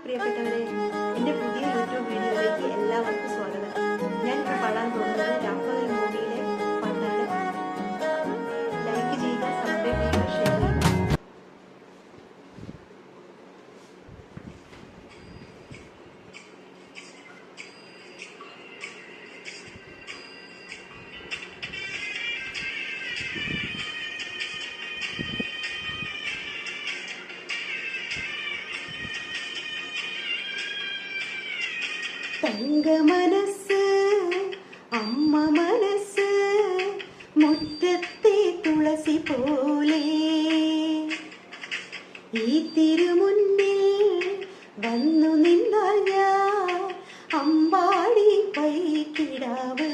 പ്രിയപ്പെട്ടവരെ, എൻ്റെ പുതിയ യൂട്യൂബ് വീഡിയോയിലേക്ക് എല്ലാവർക്കും സ്വാഗതം. ഞാനിപ്പോൾ പാടാൻ പോകുന്നത് രാപ്പകൽ മൂവിയിലെ പാട്ടാണ്. ലൈക്ക് ചെയ്യുക, സബ്സ്ക്രൈബ് ചെയ്യുക, ഷെയർ ചെയ്യുക. തങ്ക മനസ്സ് അമ്മ മനസ്സ് മുറ്റത്തെ തുളസി പോലെ ഈ തിരുമുന്നിൽ വന്നു നിന്നാൽ ഞാൻ അമ്പാടി പൈക്കിടാവ്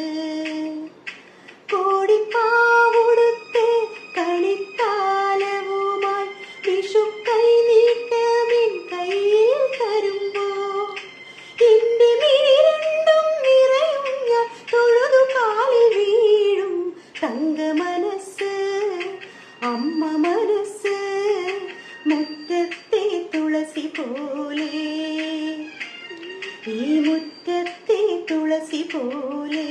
കോടിപ്പാവുടുത്ത് കളിത്താലവുമായി വിഷുക്കൈ നീട്ടമിൻ കയ്യിൽ തരുമ്പോ എന്റെ മിഴിരണ്ടും നിറയും ഞാൻ തൊഴുതു കാലിൽ വീഴും. തങ്ക മനസ്സ് അമ്മ മനസ്സ് മുറ്റത്തെ തുളസി പോലെ, ഈ മുറ്റത്തെ തുളസി പോലെ.